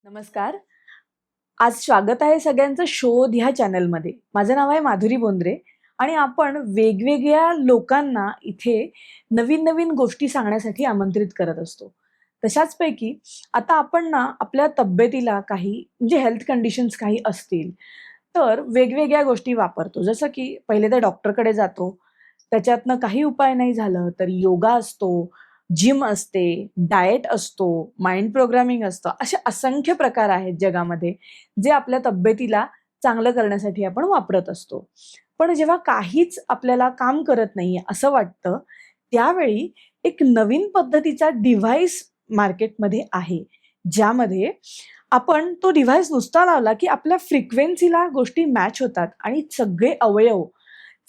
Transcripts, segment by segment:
नमस्कार. आज स्वागत आहे सगळ्यांचं शोध ह्या चॅनलमध्ये. माझं नाव आहे माधुरी बोंद्रे आणि आपण वेगवेगळ्या लोकांना इथे नवीन नवीन गोष्टी सांगण्यासाठी आमंत्रित करत असतो. तशाचपैकी आता आपण ना आपल्या तब्येतीला काही म्हणजे हेल्थ कंडिशन्स काही असतील, तर वेगवेगळ्या गोष्टी वापरतो. जसं की पहिले तर डॉक्टरकडे जातो. त्याच्यातनं काही उपाय नाही झालं तर योगा असतो, जिम असते, डाएट असतो, माइंड प्रोग्रामिंग असतं. असे असंख्य प्रकार आहेत जगामध्ये, जे आपल्या तब्येतीला चांगलं करण्यासाठी आपण वापरत असतो. पण जेव्हा काहीच आपल्याला काम करत नाहीये असं वाटतं, त्यावेळी एक नवीन पद्धतीचा डिव्हाइस मार्केटमध्ये आहे, ज्यामध्ये आपण तो डिव्हाइस नुसता लावला, की आपल्या फ्रिक्वेन्सीला गोष्टी मॅच होतात आणि सगळे अवयव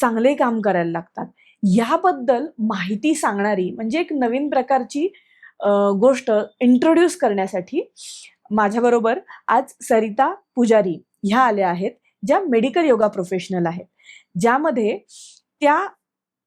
चांगले काम करायला लागतात. ह्याबद्दल माहिती सांगणारी म्हणजे एक नवीन प्रकारची गोष्ट इंट्रोड्यूस करण्यासाठी माझ्याबरोबर आज सरिता पुजारी ह्या आल्या आहेत, ज्या मेडिकल योगा प्रोफेशनल आहेत. ज्यामध्ये त्या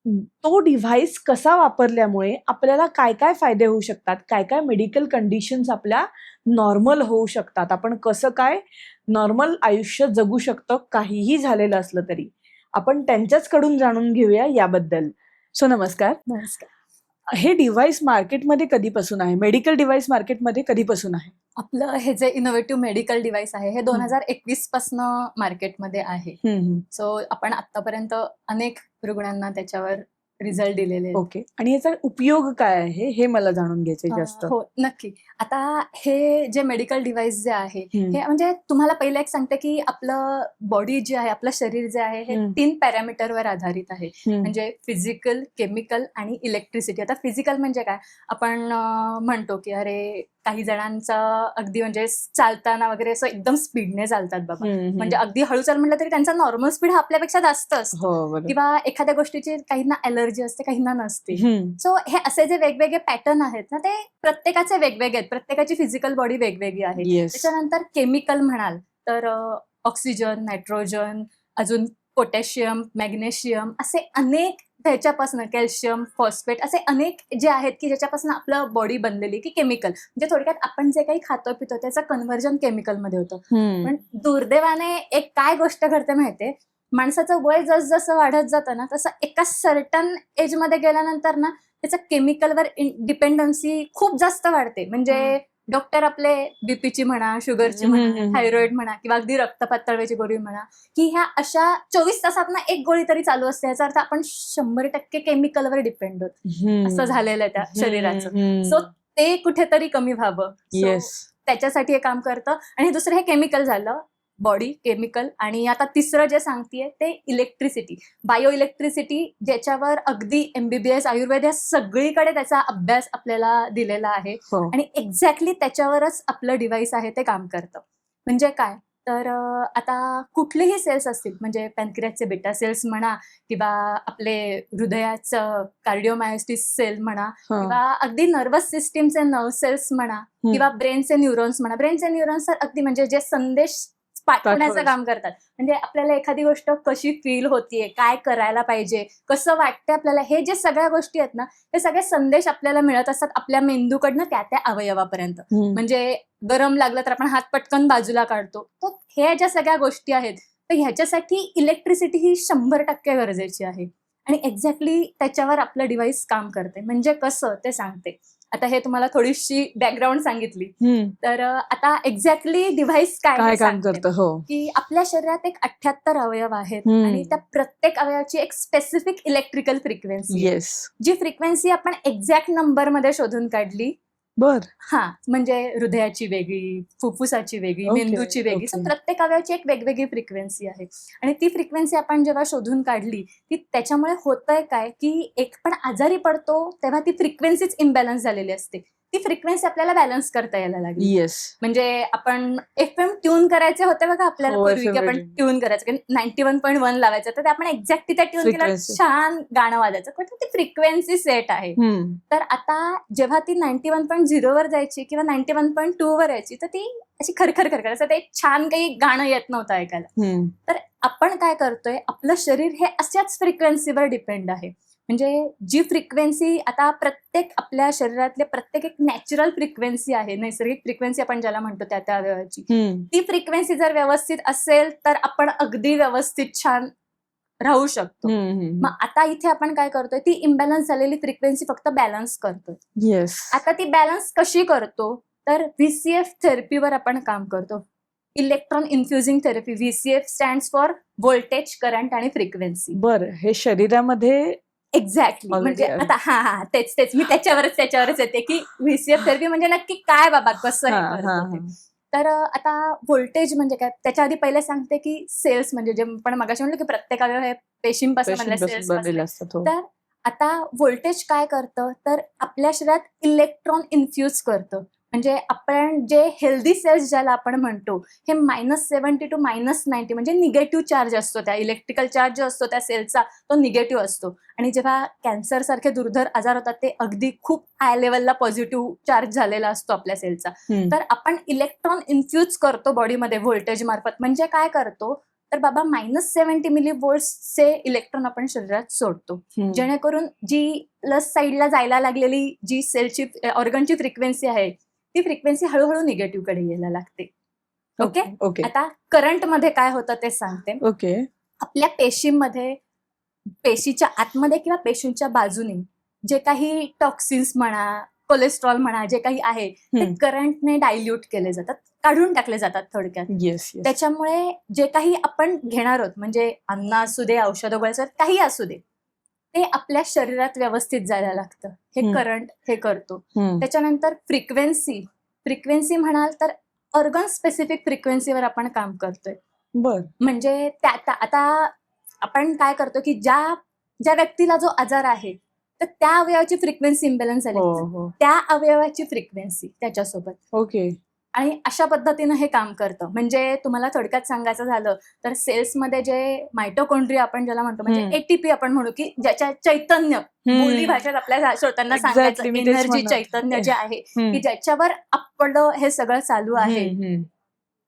तो डिव्हाइस कसा वापरल्यामुळे आपल्याला काय-काय फायदे होऊ शकतात, काय-काय मेडिकल कंडिशन्स आपल्या नॉर्मल होऊ शकतात, आपण कसं काय नॉर्मल आयुष्य जगू शकतो काहीही झालेलं असलं तरी. आपण त्यांच्याचकडून जाणून घेऊया याबद्दल. सो नमस्कार. नमस्कार. हे डिव्हाइस मार्केटमध्ये कधीपासून आहे? मेडिकल डिव्हाइस मार्केटमध्ये कधीपासून आहे? आपलं हे जे इनोव्हेटिव्ह मेडिकल डिव्हाइस आहे हे 2021 पासनं मार्केटमध्ये आहे. सो आपण आतापर्यंत अनेक रुग्णांना त्याच्यावर रिझल्ट दिलेले आहेत. ओके. आणि याचा उपयोग काय आहे हे मला जाणून घ्यायचंय जास्त. हो, नक्की. आता हे जे मेडिकल डिव्हाइस जे आहे हे म्हणजे तुम्हाला पहिलं एक सांगते की आपलं बॉडी जे आहे, आपलं शरीर जे आहे हे 3 पॅरामीटरवर आधारित आहे. म्हणजे फिजिकल, केमिकल आणि इलेक्ट्रिसिटी. आता फिजिकल म्हणजे काय? आपण म्हणतो की अरे काही जणांचा अगदी म्हणजे चालताना वगैरे असं एकदम स्पीडने चालतात बाबा. म्हणजे अगदी हळू चाल म्हटलं तरी त्यांचा नॉर्मल स्पीड हा आपल्यापेक्षा जास्त असतो. किंवा एखाद्या गोष्टीची काहींना अलर्जी असते, काहींना नसते. सो हे असे जे वेगवेगळे पॅटर्न आहेत ना ते प्रत्येकाचे वेगवेगळे आहेत. प्रत्येकाची फिजिकल बॉडी वेगवेगळी आहे. त्याच्यानंतर केमिकल म्हणाल तर ऑक्सिजन, नायट्रोजन, अजून पोटॅशियम, मॅग्नेशियम असे अनेक त्याच्यापासून कॅल्शियम, फॉस्फेट असे अनेक जे आहेत की ज्याच्यापासून आपलं बॉडी बनलेली की केमिकल म्हणजे थोडक्यात आपण जे काही खातो पितो त्याचं कन्व्हर्जन केमिकलमध्ये होतं. पण दुर्दैवाने एक काय गोष्ट घडते माहितीये, माणसाचं वय जसं वाढत जातं ना तसं एका सर्टन एज मध्ये गेल्यानंतर ना त्याचं केमिकलवर डिपेंडन्सी खूप जास्त वाढते. म्हणजे डॉक्टर आपले बीपीची म्हणा, शुगरची म्हणा, थायरॉइड म्हणा किंवा अगदी रक्त पातळीची गोळी म्हणा की ह्या अशा 24 तासात ना एक गोळी तरी चालू असते. याचा अर्थ आपण 100% केमिकलवर डिपेंड होतो. असं झालेलं आहे त्या शरीराचं. सो ते कुठेतरी कमी व्हावं. त्याच्यासाठी हे काम करतं. आणि दुसरं हे केमिकल झालं, बॉडी केमिकल. आणि आता तिसरं जे सांगतेय ते इलेक्ट्रिसिटी, बायो इलेक्ट्रिसिटी, ज्याच्यावर अगदी MBBS, आयुर्वेद या सगळीकडे त्याचा अभ्यास आपल्याला दिलेला आहे. आणि एक्झॅक्टली त्याच्यावरच आपलं डिव्हाइस आहे ते काम करतं. म्हणजे काय तर आता कुठलेही सेल्स असतील म्हणजे पॅनक्रियासचे बेटा सेल्स म्हणा किंवा आपले हृदयाचं कार्डिओमायोसिस सेल म्हणा किंवा अगदी नर्वस सिस्टीमचे नर्व सेल्स म्हणा किंवा ब्रेनचे न्यूरॉन्स म्हणा. ब्रेनचे न्यूरॉन्स तर अगदी म्हणजे जे संदेश पाठवण्याचं काम करतात. म्हणजे आपल्याला एखादी गोष्ट कशी फील होतीये, काय करायला पाहिजे, कसं वाटतंय आपल्याला, हे जे सगळ्या गोष्टी आहेत ना हे सगळे संदेश आपल्याला मिळत असतात आपल्या मेंदूकडनं त्या अवयवापर्यंत. म्हणजे गरम लागलं तर आपण हात पटकन बाजूला काढतो. तर ह्या ज्या सगळ्या गोष्टी आहेत तर ह्याच्यासाठी इलेक्ट्रिसिटी ही 100% गरजेची आहे. आणि एक्झॅक्टली त्याच्यावर आपलं डिव्हाइस काम करते. म्हणजे कसं ते सांगते. आता हे तुम्हाला थोडीशी बॅकग्राऊंड सांगितली. तर आता एक्झॅक्टली डिव्हाइस काय काम करतं की आपल्या शरीरात एक 78 अवयव आहेत आणि त्या प्रत्येक अवयवाची एक स्पेसिफिक इलेक्ट्रिकल फ्रिक्वेन्सी. जी फ्रिक्वेन्सी आपण एक्झॅक्ट नंबर मध्ये शोधून काढली. म्हणजे हृदयाची वेगळी, फुफ्फुसाची वेगळी, मेंदूची वेगळी. प्रत्येक अवयवाची एक वेगवेगळी फ्रिक्वेन्सी आहे. आणि ती फ्रिक्वेन्सी आपण जेव्हा शोधून काढली की त्याच्यामुळे होतंय काय की एक पण आजारी पडतो तेव्हा ती फ्रिक्वेन्सीच इम्बॅलन्स झालेली असते. ती फ्रिक्वेन्सी आपल्याला बॅलन्स करता यायला लागली. म्हणजे आपण FM ट्यून करायचे होते बघा आपल्याला पूर्वी, की आपण ट्यून करायचं 91.1 लावायचं तर आपण एक्झॅक्ट तिथे ट्यून केलं छान गाणं वाजायचं. पण ती फ्रिक्वेन्सी सेट आहे. तर आता जेव्हा ती 91.0 वर जायची किंवा 91.2 वर यायची तर ती अशी खरखर करायचं, ते छान काही गाणं येत नव्हतं ऐकायला. तर आपण काय करतोय, आपलं शरीर हे अशाच फ्रिक्वेन्सीवर डिपेंड आहे. म्हणजे जी फ्रिक्वेन्सी आता प्रत्येक आपल्या शरीरातले प्रत्येक एक नॅचरल फ्रिक्वेन्सी आहे, नैसर्गिक फ्रिक्वेन्सी आपण ज्याला म्हणतो त्या त्या वेळाची, ती फ्रिक्वेन्सी जर व्यवस्थित असेल तर आपण अगदी व्यवस्थित छान राहू शकतो. मग आता इथे आपण काय करतोय, ती इम्बॅलन्स झालेली फ्रिक्वेन्सी फक्त बॅलन्स करतोय. येस. आता ती बॅलन्स कशी करतो, तर व्हीसीएफ थेरपीवर आपण काम करतो. Electron infusing therapy. VCF stands for voltage, current आणि फ्रिक्वेन्सी. बरं, हे शरीरामध्ये एक्झॅक्टली. म्हणजे Already आता तेच मी त्याच्यावरच येते की व्हीसीएफ थेरपी म्हणजे नक्की काय बाबा, कसं हे करतो ते. तर आता व्होल्टेज म्हणजे काय, त्याच्या आधी पहिले सांगते की सेल्स म्हणजे जे आपण मगाशी म्हणलं की प्रत्येक अवयव हे पेशींपासून पेशींपासून बनलेले सेल्स. असतात. हो. तर आता व्होल्टेज काय करतं, तर आपल्या शरीरात इलेक्ट्रॉन इन्फ्यूज करतं. म्हणजे आपण जे हेल्दी सेल्स ज्याला आपण म्हणतो, हे -70 to -90 म्हणजे निगेटिव्ह चार्ज असतो, त्या इलेक्ट्रिकल चार्ज जो असतो त्या सेलचा तो निगेटिव्ह असतो. आणि जेव्हा कॅन्सर सारखे दुर्धर आजार होतात ते अगदी खूप हाय लेवलला पॉझिटिव्ह चार्ज झालेला असतो आपल्या सेलचा. तर आपण इलेक्ट्रॉन इन्फ्यूज करतो बॉडीमध्ये व्होल्टेज मार्फत. म्हणजे काय करतो, तर बाबा -70 मिलीव्होल्ट्सचे इलेक्ट्रॉन आपण शरीरात सोडतो, जेणेकरून जी प्लस साईडला जायला लागलेली जी सेलची ऑर्गनची फ्रिक्वेन्सी आहे, ती फ्रिक्वेन्सी हळूहळू निगेटिव्ह कडे यायला लागते. ओके. आता करंट मध्ये काय होतं ते सांगते. ओके. आपल्या पेशींमध्ये, पेशीच्या आतमध्ये किंवा पेशींच्या बाजूने जे काही टॉक्सिन्स म्हणा, कोलेस्ट्रॉल म्हणा, जे काही आहे ते करंटने डायल्यूट केले जातात, काढून टाकले जातात थोडक्यात. येस. त्याच्यामुळे जे काही आपण घेणार आहोत, म्हणजे अन्न असू दे, औषध गोळ्या काही असू दे, ते आपल्या शरीरात व्यवस्थित जायला लागतं. हे करंट हे करतो. त्याच्यानंतर फ्रिक्वेन्सी म्हणाल तर ऑर्गन स्पेसिफिक फ्रिक्वेन्सीवर आपण काम करतोय. बर. म्हणजे आता आपण काय करतो की ज्या व्यक्तीला जो आजार आहे, तर त्या अवयवाची फ्रिक्वेन्सी इम्बॅलन्स झाली, त्या अवयवाची फ्रिक्वेन्सी त्याच्यासोबत. ओके. आणि अशा पद्धतीनं हे काम करतं. म्हणजे तुम्हाला थोडक्यात सांगायचं झालं तर सेल्समध्ये जे मायटोकॉन्ड्रिया आपण ज्याला म्हणतो, म्हणजे एटीपी आपण म्हणू की ज्याच्या चैतन्य, बोली भाषेत आपल्या श्रोत्यांना सांगायचं, एनर्जी, चैतन्य जे आहे की ज्याच्यावर आपलं हे सगळं चालू आहे,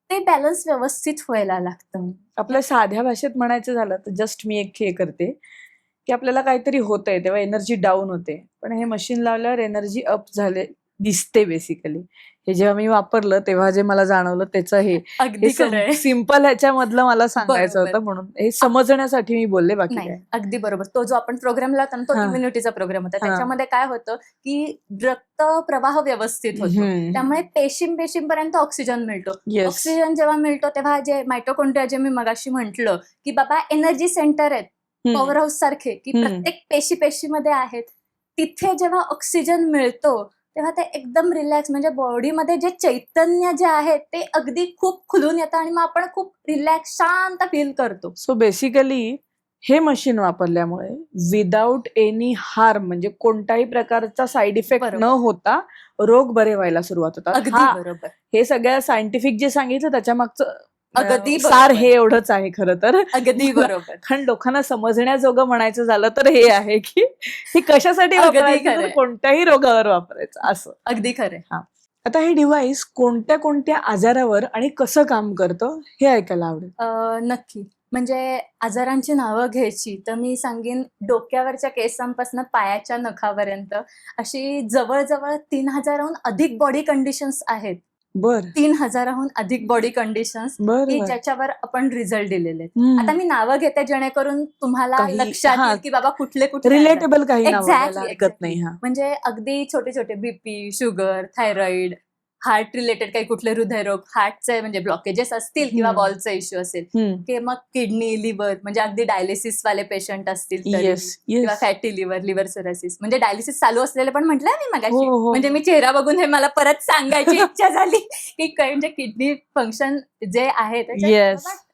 ते बॅलन्स व्यवस्थित व्हायला लागतं. आपल्या साध्या भाषेत म्हणायचं झालं तर जस्ट मी एक हे करते की आपल्याला काहीतरी होतंय तेव्हा एनर्जी डाऊन होते, पण हे मशीन लावल्यावर एनर्जी अप झाले दिसते बेसिकली. हे जेव्हा मी वापरलं तेव्हा जे मला जाणवलं त्याचं हे सिंपल ह्याच्यामधलं मला सांगायचं होतं, म्हणून हे समजण्यासाठी मी बोलले, बाकी नाही. काय. अगदी बरोबर. तो जो आपण प्रोग्राम लावता ना, तो इम्युनिटीचा प्रोग्राम होता. त्याच्यामध्ये काय होतं की रक्त प्रवाह व्यवस्थित होतो, त्यामुळे पेशींपर्यंत ऑक्सिजन मिळतो. ऑक्सिजन जेव्हा मिळतो तेव्हा जे मायटोकॉन्ड्रिया, जे मी मगाशी म्हटलं की बाबा एनर्जी सेंटर आहेत, पॉवर हाऊस सारखे, की प्रत्येक पेशीमध्ये आहेत, तिथे जेव्हा ऑक्सिजन मिळतो तेव्हा ते एकदम रिलॅक्स, म्हणजे बॉडीमध्ये जे चैतन्य जे आहे ते अगदी खूप खुलून येतं आणि मग आपण खूप रिलॅक्स, शांत फील करतो. सो बेसिकली हे मशीन वापरल्यामुळे विदाउट एनी हार्म, म्हणजे कोणत्याही प्रकारचा साईड इफेक्ट न होता रोग बरे व्हायला सुरुवात होतात. अगदी बरोबर. हे सगळ्या सायंटिफिक जे सांगितलं त्याच्या मागचं अगदी सार हे एवढंच आहे खरं तर. अगदी बरोबर. कारण लोकांना समजण्याजोगं म्हणायचं झालं तर हे आहे की हे कशासाठी वापरायचं, कोणत्याही रोगावर वापरायचं, असं. अगदी खरं. आता हे डिव्हाइस कोणत्या कोणत्या आजारावर आणि कसं काम करतं हे ऐकायला आवडेल. नक्की. म्हणजे आजारांची नावं घ्यायची तर मी सांगेन, डोक्यावरच्या केसांपासून पायाच्या नखापर्यंत अशी जवळजवळ 3000हून अधिक बॉडी कंडिशन्स आहेत. 3000हून अधिक बॉडी कंडिशन्स की ज्याच्यावर आपण रिझल्ट दिलेले. आता मी नावं घेते जेणेकरून तुम्हाला लक्षात येईल की बाबा कुठले रिलेटेबल काही हरकत नाही. म्हणजे अगदी छोटे छोटे BP, sugar, thyroid, heart related काही कुठले हृदयरोग, हार्टचे म्हणजे ब्लॉकेजेस असतील किंवा वॉलचा इश्यू असेल, की मग किडनी, लिव्हर, म्हणजे अगदी डायलिसिस वाले पेशंट असतील किंवा फॅटी लिव्हर सिरोसिस, म्हणजे डायलिसिस चालू असलेले पण म्हटलं मी मगाशी. म्हणजे मी चेहरा बघून हे मला परत सांगायची इच्छा झाली की म्हणजे किडनी फंक्शन जे आहे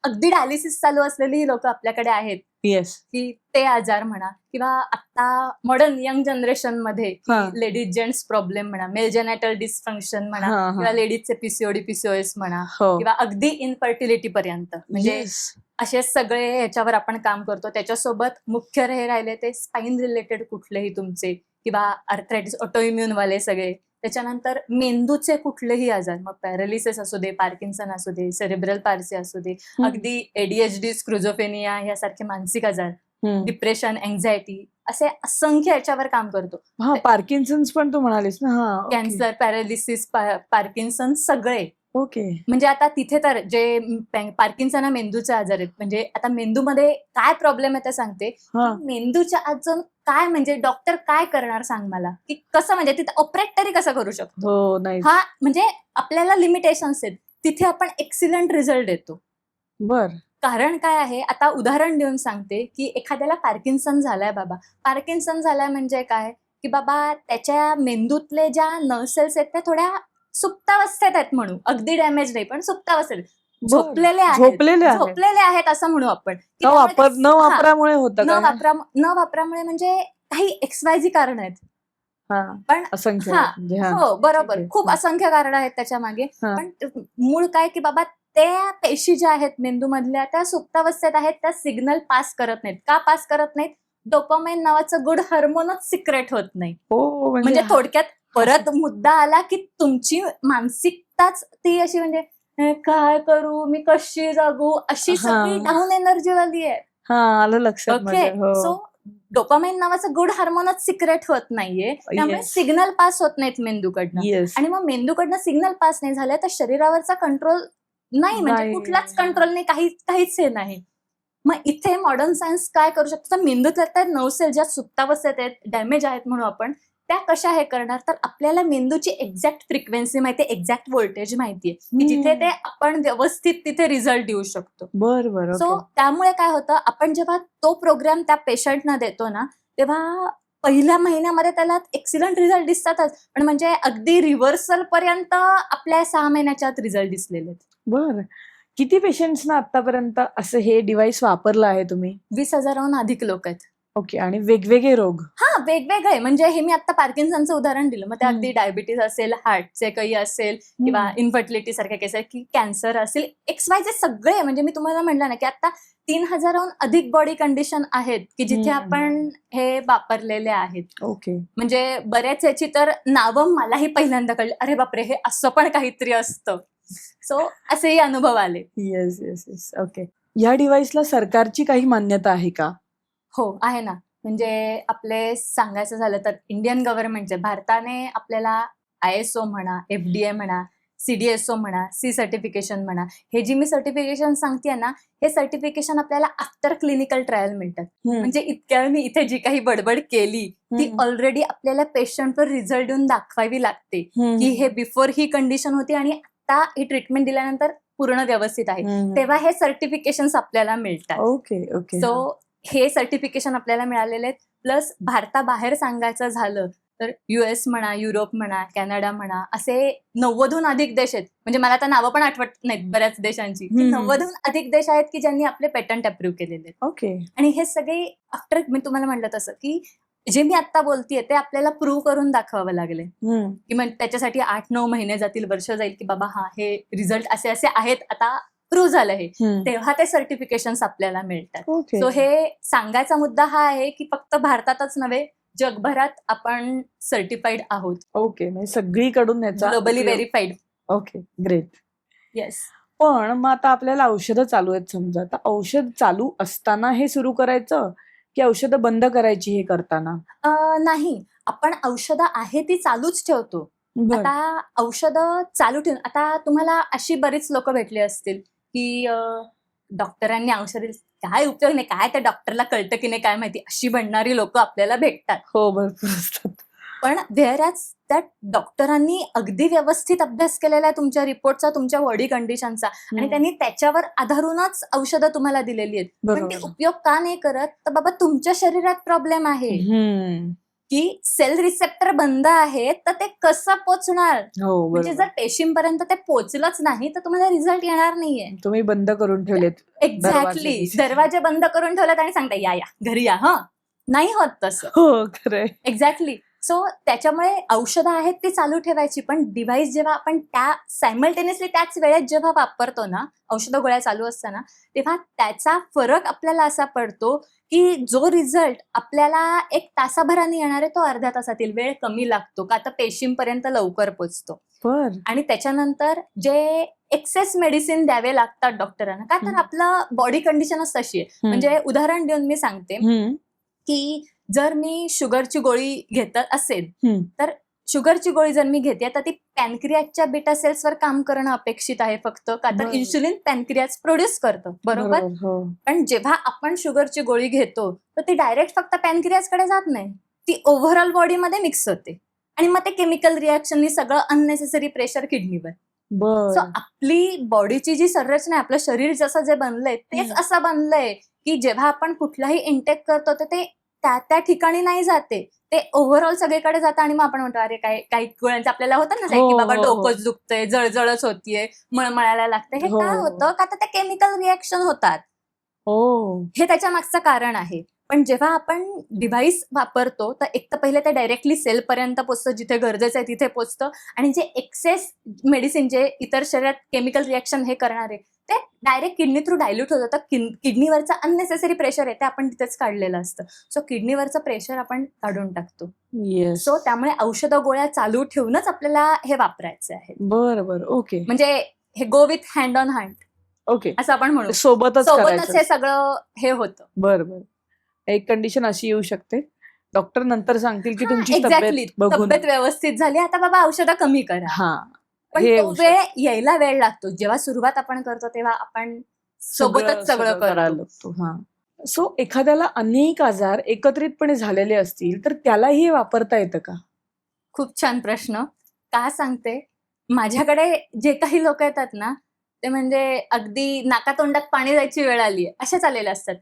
अगदी डायलिसिस चालू असलेली लोक आपल्याकडे आहेत, की ते आजार म्हणा, किंवा आता मॉडर्न यंग जनरेशन मध्ये लेडीज जेंट्स प्रॉब्लेम म्हणा, मेल जेनेटल डिसफंक्शन म्हणा, किंवा लेडीजचे पीसीओडी पीसीओएस म्हणा, किंवा अगदी इनफर्टिलिटी पर्यंत, म्हणजे असे सगळे ह्याच्यावर आपण काम करतो. त्याच्यासोबत मुख्य राहिले ते स्पाइन रिलेटेड कुठलेही तुमचे, किंवा आर्थरायटिस, ऑटोइम्युन वाले सगळे. त्याच्यानंतर मेंदूचे कुठलेही आजार, मग पॅरालिसिस असू दे, पार्किन्सन असू दे, सेरेब्रल पार्सी असू दे, अगदी एडीएचडी, स्क्रुझोफेनिया यासारखे मानसिक आजार, डिप्रेशन, एन्झायटी, असे असंख्य याच्यावर काम करतो. हा, पार्किन्सन्स पण तू म्हणालीस ना? हा, ओके. कॅन्सर, पॅरालिसिस, पार्किन्सन सगळे. ओके. म्हणजे आता तिथे तर जे पार्किन्सन हा मेंदूचे आजार आहेत. म्हणजे आता मेंदूमध्ये काय प्रॉब्लेम आहे ते सांगते. हा, मेंदूच्या आत जाऊन काय म्हणजे डॉक्टर काय करणार सांग मला, की कसं म्हणजे तिथे ऑपरेट तरी कसं करू शकतो. हो, नाही. हा म्हणजे आपल्याला लिमिटेशन्स आहेत, तिथे आपण एक्सिलंट रिझल्ट येतो. बर. कारण काय आहे, आता उदाहरण देऊन सांगते, की एखाद्याला पार्किन्सन झालाय बाबा. पार्किन्सन झालाय म्हणजे काय, की बाबा त्याच्या मेंदूतले ज्या नर्व सेल्स आहेत त्या थोड्या सुप्तावस्थेत आहेत म्हणू. अगदी डॅमेज नाही, पण सुप्तावस्थेत. बर. झोपलेले झोपलेले आहेत. झोपलेले आहेत असं म्हणू आपण. की न त्यामुळे वापर न हा, वापरामुळे होतं न का? न वापरामुळे म्हणजे काही XYZ कारण आहेत. हा, पण असंख्य हा, म्हणजे हा, हो ठीक बरोबर. आहे. खूप असंख्य कारण आहेत त्याच्या मागे. हा. पण मूळ काय, की बाबा त्या पेशी ज्या आहेत मेंदूमधल्या त्या सुप्तावस्थेत आहेत, त्या सिग्नल पास करत नाहीत. का पास करत नाहीत? डोपामाइन नावाचं गुड हार्मोनच सिक्रेट होत नाही. हो, म्हणजे थोडक्यात परत मुद्दा आला, की तुमची मानसिकताच ती अशी म्हणजे काय करू, मी कशी जगू, अशी सगळी डाऊन एनर्जीवाली आहे. हा, आलं लक्षात ओके. माझ्या. हो. सो डोपामाइन नावाचं गुड हार्मोनच सिक्रेट होत नाहीये. त्यामुळे Yes. सिग्नल पास होत नाहीत मेंदूकडनं. येस. आणि मग मेंदूकडनं सिग्नल पास नाही झाले तर शरीरावरचा कंट्रोल नाही, म्हणजे नाही. कुठलाच कंट्रोल नाही, काहीच हे नाही. मग इथे मॉडर्न सायन्स काय करू शकतो, तर मेंदूतल्या त्या नर्व सेल ज्या सुप्तावस्थेत आहेत, डॅमेज आहेत म्हणू आपण, त्या कशा हे करणार, तर आपल्याला मेंदूची एक्झॅक्ट फ्रिक्वेन्सी माहितीये, एक्झॅक्ट व्होल्टेज माहितीये, की जिथे ते आपण व्यवस्थित तिथे रिझल्ट देऊ शकतो. बर बर. सो त्यामुळे काय होतं, आपण जेव्हा तो प्रोग्राम त्या पेशंटना देतो ना, तेव्हा पहिल्या महिन्यामध्ये त्याला एक्सिलंट रिझल्ट दिसतातच, पण म्हणजे अगदी रिव्हर्सल पर्यंत आपल्या 6 महिन्याच्या आत रिझल्ट दिसलेले आहेत. बर. किती पेशंट्सना आतापर्यंत असं हे डिव्हाइस वापरलं आहे तुम्ही? 20,000हून अधिक लोक आहेत. ओके. आणि वेगवेगळे रोग? हा, वेगवेगळे. म्हणजे हे मी आता पार्किन्सनचं उदाहरण दिलं, मग ते अगदी डायबिटीज असेल, हार्टचे काही असेल, किंवा इन्फर्टिलिटी सारख्या केस, की कॅन्सर असेल, XYZ सगळे. म्हणजे मी तुम्हाला म्हणलं ना, की आता 3,000हून अधिक बॉडी कंडिशन आहेत, की जिथे आपण हे वापरलेले आहेत. ओके. म्हणजे बऱ्याच याची तर नावं मलाही पहिल्यांदा कळली, अरे बापरे, हे असं पण काहीतरी असतं. सो असेही अनुभव आले. Yes yes yes. ओके. या डिव्हाइसला सरकारची काही मान्यता आहे का? हो, आहे ना. म्हणजे आपले सांगायचं झालं तर इंडियन गव्हर्नमेंटचे, भारताने आपल्याला ISO म्हणा, FDA म्हणा, CDSO म्हणा, C सर्टिफिकेशन म्हणा, हे जी मी सर्टिफिकेशन सांगतेय ना, हे सर्टिफिकेशन आपल्याला आफ्टर क्लिनिकल ट्रायल मिळतात. म्हणजे इतक्या वेळ मी इथे जी काही बडबड केली, ती ऑलरेडी आपल्याला पेशंटवर रिझल्ट देऊन दाखवावी लागते, की हे बिफोर ही कंडिशन होती आणि आता ही ट्रीटमेंट दिल्यानंतर पूर्ण व्यवस्थित आहे. तेव्हा हे सर्टिफिकेशन्स आपल्याला मिळतात. Okay okay. सो हे सर्टिफिकेशन आपल्याला मिळालेले आहेत. प्लस भारताबाहेर सांगायचं झालं तर US म्हणा, युरोप म्हणा, कॅनडा म्हणा, असे 90हून अधिक देश आहेत. म्हणजे मला आता नावं पण आठवत नाहीत बऱ्याच देशांची, की 90हून अधिक देश आहेत की ज्यांनी आपले पेटंट अप्रूव्ह केलेले आहेत. ओके. आणि हे सगळे आफ्टर मी तुम्हाला म्हटलं तसं, की जे मी आता बोलतेय ते आपल्याला प्रूव्ह करून दाखवावं लागले, की मग त्याच्यासाठी 8-9 महिने जातील, वर्ष जाईल, की बाबा हा हे रिझल्ट असे असे आहेत, आता प्रूव्ह झालं हे, तेव्हा ते सर्टिफिकेशन्स आपल्याला मिळतात. ओके. सो हे सांगायचा मुद्दा हा आहे, की फक्त भारतातच नव्हे, जगभरात आपण सर्टिफाईड आहोत. ओके. म्हणजे सगळीकडून याचा ग्लोबली उपयोग- व्हेरीफाईड. Okay, great. येस. पण मग आता आपल्याला औषधं चालू आहेत समजा, तर औषध चालू असताना हे सुरू करायचं की औषधं बंद करायची हे करताना? नाही, आपण औषधं आहे ती चालूच ठेवतो. बर. आता औषधं चालू ठेवून, आता तुम्हाला अशी बरीच लोक भेटली असतील, की डॉक्टरांनी औषध काय उपयोग नाही, काय त्या डॉक्टरला कळतं की नाही काय माहिती, अशी म्हणणारी लोक आपल्याला भेटतात. हो, भरपूर असतात. पण व्हेअरॅज त्या डॉक्टरांनी अगदी व्यवस्थित अभ्यास केलेला आहे तुमच्या रिपोर्टचा, तुमच्या बॉडी कंडिशनचा, आणि त्यांनी त्याच्यावर आधारूनच औषधं तुम्हाला दिलेली आहेत. पण ते उपयोग का नाही करत, तर बाबा तुमच्या शरीरात प्रॉब्लेम आहे, की सेल रिसेप्टर बंद आहेत, तर ते कसं पोचणार? हो, म्हणजे जर पेशींपर्यंत ते पोचलंच नाही तर तुम्हाला रिझल्ट येणार नाहीये. तुम्ही बंद करून ठेवलेत. एक्झॅक्टली. दरवाजे बंद करून ठेवलेत आणि सांगता या घरी या. नाही होत तसं. हो, खरंय. एक्झॅक्टली. सो त्याच्यामुळे औषधं आहेत ती चालू ठेवायची, पण डिव्हाइस जेव्हा आपण त्या सायमल्टेनियसली त्याच वेळेत जेव्हा वापरतो ना, औषधं गोळ्या चालू असताना, तेव्हा त्याचा फरक आपल्याला असा पडतो, की जो रिझल्ट आपल्याला 1 तासाभराने येणार आहे तो अर्ध्या तासातील, वेळ कमी लागतो, का तर पेशींपर्यंत लवकर पोचतो. आणि त्याच्यानंतर जे एक्सेस मेडिसिन द्यावे लागतात डॉक्टरांना, का तर आपलं बॉडी कंडिशनच तशी आहे. म्हणजे उदाहरण देऊन मी सांगते, की जर मी शुगरची गोळी घेत असेल हम्म. तर शुगरची गोळी जर मी घेते तर ती पॅनक्रियाच्या बीटा सेल्सवर काम करणं अपेक्षित आहे फक्त, का तर बरं. इन्सुलिन पॅनक्रियाज प्रोड्यूस करतं, बरोबर. हो. पण जेव्हा आपण शुगरची गोळी घेतो तर ती डायरेक्ट फक्त पॅनक्रियाजकडे जात नाही, ती ओव्हरऑल बॉडीमध्ये मिक्स होते आणि मग ते केमिकल रिॲक्शननी सगळं अननेसेसरी प्रेशर किडनीवर. सो बर. आपली बॉडीची जी संरचना आहे, आपलं शरीर जसं जे बनलंय तेच असं बनलंय की जेव्हा आपण कुठलाही इंटेक करतो तर ते त्या त्या ठिकाणी नाही जाते, ते ओव्हरऑल सगळीकडे जातं आणि मग आपण म्हणतो अरे काय काही गोळ्यांचं आपल्याला होतं ना की बाबा डोकंच दुखतंय, जळजळच होतीये, मळमळायला लागतंय. हे काय होतं, का तर ते केमिकल रिॲक्शन होतात, हे त्याच्या मागचं कारण आहे. पण जेव्हा आपण डिव्हाइस वापरतो तर एक तर पहिले ते डायरेक्टली सेल पर्यंत पोचतं, जिथे गरजेचं आहे तिथे पोचतं, आणि जे एक्सेस मेडिसिन जे इतर शरीरात केमिकल रिॲक्शन हे करणारे ते डायरेक्ट किडनी थ्रू डायल्यूट होत होतं. किडनीवरचं अननेसेसरी प्रेशर आहे ते आपण तिथेच काढलेलं असतं. सो किडनीवरचं प्रेशर आपण काढून टाकतो. येस. सो त्यामुळे औषधं गोळ्या चालू ठेवूनच आपल्याला हे वापरायचे आहे. बर. ओके. म्हणजे हे go with hand on hand okay. असं आपण म्हणू. सोबतच सोबतच हे सगळं हे होतं. बर. एक कंडिशन अशी येऊ शकते, डॉक्टर नंतर सांगतील की तुमची एक्झॅक्टली, तब्येत बघून. तब्येत व्यवस्थित झाली, आता बाबा औषधं कमी करा. हा. पण हे तो होऊ वेळ यायला वेळ लागतो. जेव्हा सुरुवात आपण करतो तेव्हा आपण सोबतच सगळं करायला करतो. लागतो. हा. सो एखाद्याला अनेक आजार एकत्रितपणे झालेले असतील तर त्यालाही हे वापरता येतं का? खूप छान प्रश्न. का सांगते, माझ्याकडे जे काही लोक येतात ना ते म्हणजे अगदी नाकातोंडात पाणी जायची वेळ आली असेच आलेले असतात.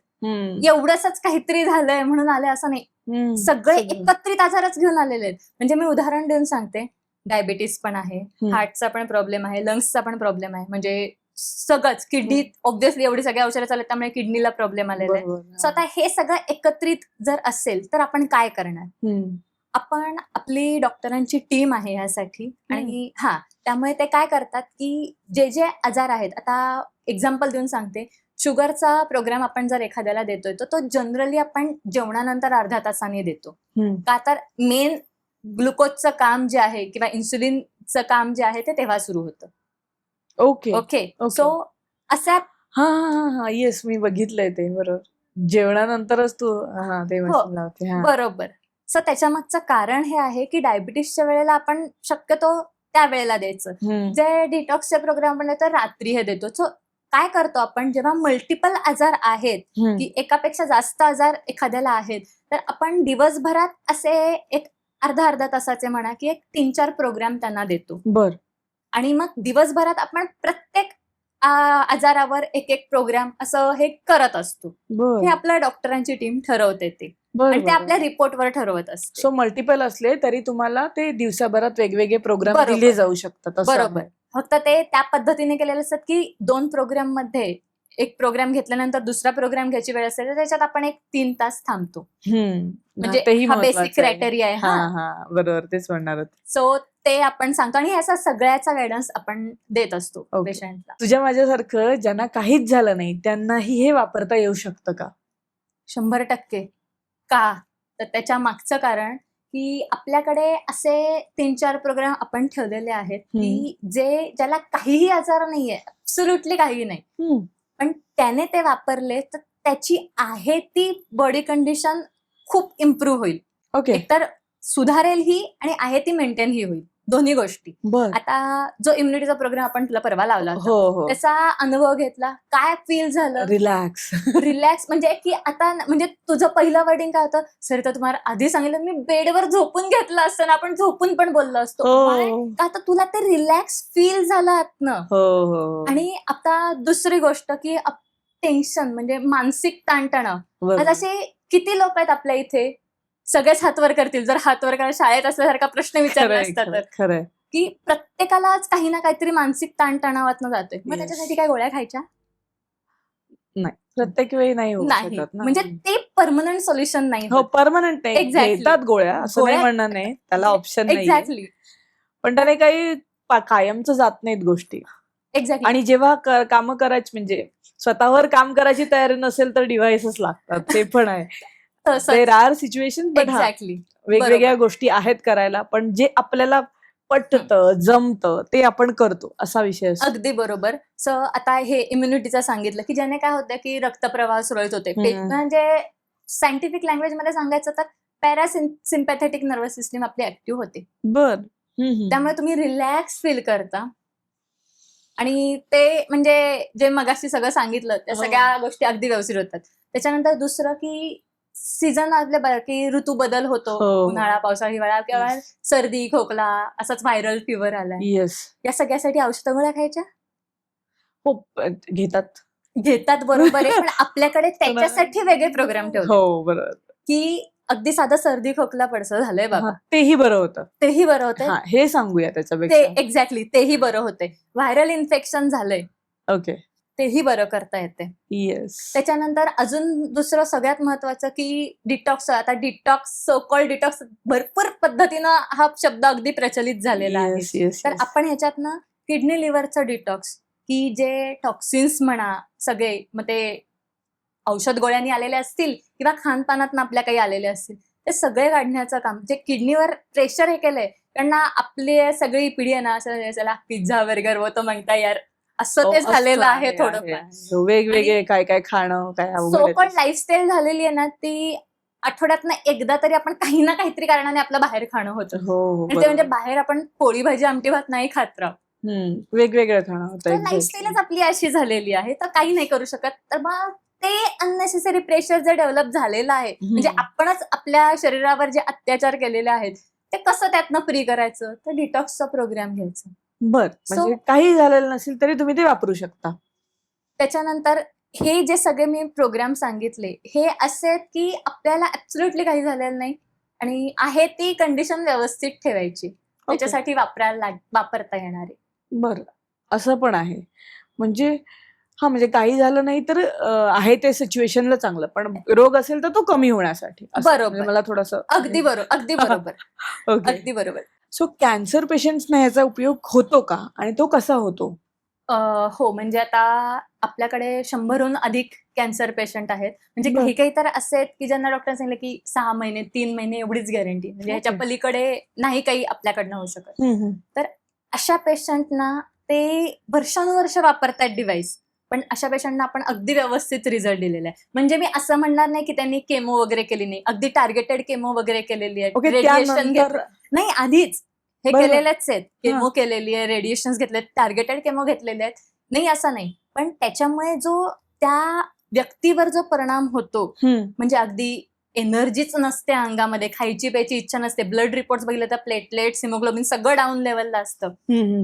एवढंच काहीतरी झालंय म्हणून आले असं नाही, सगळे एकत्रित आजारच घेऊन आलेले आहेत. म्हणजे मी उदाहरण देऊन सांगते, डायबिटीस पण आहे, हार्टचा पण प्रॉब्लेम आहे, लंग्सचा पण प्रॉब्लेम आहे, म्हणजे सगळंच. किडनी ऑब्व्हियसली एवढी सगळी औषधं चालत त्यामुळे किडनीला प्रॉब्लेम आलेला आहे. सो आता हे सगळं एकत्रित जर असेल तर आपण काय करणार? आपण आपली डॉक्टरांची टीम आहे यासाठी, आणि त्यामुळे ते काय करतात की जे जे आजार आहेत, आता एक्झाम्पल देऊन सांगते, शुगरचा प्रोग्राम आपण जर एखाद्याला देतोय तर तो जनरली आपण जेवणानंतर अर्ध्या तासाने देतो, का तर मेन ग्लुकोजचं काम जे आहे किंवा इन्सुलिनचं काम जे आहे ते तेव्हा सुरू होतं. ओके. सो असा हा येस, मी बघितलंय ते. बरोबर, जेवणानंतरच तू ते मशीन लावते. बरोबर. सो त्याच्या मागचं कारण हे आहे की डायबिटीसच्या वेळेला आपण शक्यतो त्या वेळेला द्यायचं. जे डिटॉक्सचे प्रोग्राम आपण देतो रात्री हे देतो. सो काय करतो आपण, जेव्हा मल्टिपल आजार आहेत की एकापेक्षा जास्त आजार एखाद्याला आहेत तर आपण दिवसभरात असे एक अर्धा तासाचे म्हणा की एक 3-4 प्रोग्राम त्यांना देतो. आणि मग दिवसभरात आपण प्रत्येक आजारावर एक प्रोग्राम असं हे करत असतो. हे आपल्या डॉक्टरांची टीम ठरवते ते, आणि ते आपल्या रिपोर्टवर ठरवत असते. सो मल्टिपल असले तरी तुम्हाला ते दिवसाभरात वेगवेगळे प्रोग्राम दिले जाऊ शकतात. बरोबर. फक्त ते त्या पद्धतीने केलेले असतात की 2 प्रोग्राम मध्ये एक प्रोग्राम घेतल्यानंतर दुसरा प्रोग्राम घ्यायची वेळ असते तर त्याच्यात आपण एक 3 तास थांबतो. म्हणजे हा बेसिक क्रायटेरिया आहे. बरोबर, तेच म्हणणार होते. सो ते आपण सांगतो आणि असा सगळ्याचा गायडन्स आपण देत असतो पेशंटला. तुझ्या माझ्यासारखं ज्यांना काहीच झालं नाही त्यांनाही हे वापरता येऊ शकतं का? 100%. का तर त्याच्या मागचं कारण की आपल्याकडे असे 3-4 प्रोग्राम आपण ठेवलेले आहेत की ज्याला काहीही आजार नाहीये, ऍब्सोल्युटली काही नाही, पण त्याने ते वापरले तर त्याची आहे ती बॉडी कंडिशन खूप इम्प्रूव्ह होईल. एकतर सुधारेल ही आणि आहे ती मेंटेन ही होईल, दोन्ही गोष्टी. आता जो इम्युनिटीचा प्रोग्राम आपण तुला परवा लावला त्याचा अनुभव घेतला, काय फील झालं? रिलॅक्स म्हणजे की आता म्हणजे तुझं पहिलं वर्डिंग काय होतं, सर तर तुम्हाला आधी सांगितलं मी बेडवर झोपून घेतलं असतं ना, आपण झोपून पण बोललो असतो, का तर तुला ते रिलॅक्स फील झालं आतनं. आणि आता दुसरी गोष्ट की टेन्शन म्हणजे मानसिक ताणतणाव, आता असे किती लोक आहेत आपल्या इथे, सगळेच हातवर करतील जर हातवर करायला शाळेत असल्यासारखा प्रश्न विचारला असता तर, की प्रत्येकालाच काही ना काहीतरी मानसिक ताणतणावातनं जातोय. मग त्याच्यासाठी काय गोळ्या खायच्या? नाही, प्रत्येक वेळी नाही होऊ शकत ना. म्हणजे ते परमनंट सोल्युशन नाही. परमनंट नाही, घेतात गोळ्या असं नाही म्हणणार नाही, त्याला ऑप्शन नाही. एक्झॅक्टली. पण त्याने काही कायमचं जात नाहीत गोष्टी. एक्झॅक्टली. आणि जेव्हा कामं करायची म्हणजे स्वतःवर काम करायची तयारी नसेल तर डिव्हाइसेस लागतात, ते पण आहे. देर आर सिच्युएशन, बट वेगवेगळ्या गोष्टी आहेत करायला, पण जे आपल्याला पटतं जमतं ते आपण करतो, असा विषय असतो. अगदी बरोबर. सो आता हे इम्युनिटीचं सांगितलं की ज्याने काय होतं की रक्तप्रवाह सुरळीत होते, म्हणजे सायंटिफिक लँग्वेज मध्ये सांगायचं तर पॅरासिम्पॅथेटिक नर्वस सिस्टीम आपली ऍक्टिव्ह होते. बर. त्यामुळे तुम्ही रिलॅक्स फील करता. आणि ते म्हणजे जे मगाशी सगळं सांगितलं त्या हो. सगळ्या गोष्टी अगदी व्यवस्थित होतात. त्याच्यानंतर दुसरं की सीझन आपल्या की ऋतू बदल होतो. हो, हो. उन्हाळा, पावसाळा, हिवाळा किंवा Yes. सर्दी, खोकला, असाच व्हायरल फिवर आलाय. येस. या सगळ्यासाठी औषध गोळ्या खायच्या हो, घेतात. घेतात बरोबर आहे, पण आपल्याकडे त्याच्यासाठी वेगळे प्रोग्राम ठेवतात. हो, बरोबर. की अगदी साधं सर्दी खोकला पडसं झालंय बाबा, तेही बरं होतं. तेही बरं होतंय. हे सांगूया ते त्याच्यापेक्षा. एक्झॅक्टली तेही बरं होतंय. व्हायरल इन्फेक्शन झालंय ओके. तेही बरं करता येते. येस. त्याच्यानंतर अजून दुसरं सगळ्यात महत्वाचं की डिटॉक्स. आता डिटॉक्स, सो कॉल्ड डिटॉक्स, भरपूर पद्धतीनं हा शब्द अगदी प्रचलित झालेला आहे. येस, येस, तर येस. आपण ह्याच्यातनं किडनी लिव्हरचं डिटॉक्स, की जे टॉक्सिन्स म्हणा सगळे, मग ते औषध गोळ्यांनी आलेले असतील किंवा खानपानातनं आपल्या काही आलेले असतील, ते सगळे काढण्याचं काम जे किडनीवर प्रेशर हे केलंय. कारण आपली सगळी पिढी आहे ना, असं त्याला पिझ्झा बर्गर व तो म्हणता यार, असं ते झालेलं आहे थोडंफार. वेगवेगळे काय काय खाणं काय सो अवघड कॉल्ड आहे. लाईफस्टाईल झालेली आहे ना, ती आठवड्यातनं एकदा तरी आपण काही ना काहीतरी कारणाने आपलं बाहेर खाणं होतं. हो, हो, आणि ते म्हणजे बरोबर. बाहेर आपण पोळी भाजी आमटी भात नाही खात राहू. वेगवेगळं खाणं होतं. तर एक्झॅक्टली. लाईफस्टाईलच आपली अशी झालेली आहे, तर काही नाही करू शकत. तर मग ते अननेसेसरी प्रेशर जे डेव्हलप झालेलं आहे, म्हणजे आपणच आपल्या शरीरावर जे अत्याचार केलेले आहेत, ते कसं त्यातनं फ्री करायचं, तर डिटॉक्सचा प्रोग्राम घ्यायचा. बर. म्हणजे काही झालेलं नसेल तरी तुम्ही ते वापरू शकता. त्याच्यानंतर हे जे सगळे मी प्रोग्राम सांगितले, हे असे आहेत की आपल्याला ऍब्सोल्युटली काही झालेलं नाही आणि आहे ती कंडिशन व्यवस्थित ठेवायची. त्याच्यासाठी वापरता येणारे. बरं. असं पण आहे. म्हणजे म्हणजे काही झालं नाही तर आहे ते सिच्युएशनला चांगलं, पण रोग असेल तर तो कमी होण्यासाठी असं. म्हणजे बरोबर. मला थोडंसं अगदी बरोबर, अगदी बरोबर, ओके. अगदी बरोबर. सो कॅन्सर पेशंट्सना ह्याचा उपयोग होतो का आणि तो कसा होतो? हो, म्हणजे आता आपल्याकडे 100हून अधिक कॅन्सर पेशंट आहेत. म्हणजे बरं. काही काही तर असे आहेत की ज्यांना डॉक्टर सांगितलं की 6 महिने, 3 महिने एवढीच गॅरंटी, म्हणजे ह्याच्या ओके. पलीकडे नाही काही आपल्याकडनं होऊ शकत. हम्म. तर अशा पेशंटना ते वर्षानुवर्ष वापरतात डिव्हाइस, पण अशा पेशंटना आपण अगदी व्यवस्थित रिझल्ट दिलेला आहे. म्हणजे मी असं म्हणणार नाही की त्यांनी केमो वगैरे केली नाही, अगदी टार्गेटेड केमो वगैरे केलेली आहे, ओके, रेडिएशन त्यानंतर घेतलं नाही, आधीच हे बरोबर. केलेलेच आहेत. केमो हां. केलेली आहे, रेडिएशन घेतलेत, टार्गेटेड केमो घेतलेले आहेत. नाही असं नाही, पण त्याच्यामुळे जो त्या व्यक्तीवर जो परिणाम होतो, म्हणजे अगदी एनर्जीच नसते अंगामध्ये, खायची प्यायची इच्छा नसते, ब्लड रिपोर्ट बघितलं तर प्लेटलेट्स, हिमोग्लोबिन सगळं डाऊन लेवलला असतं.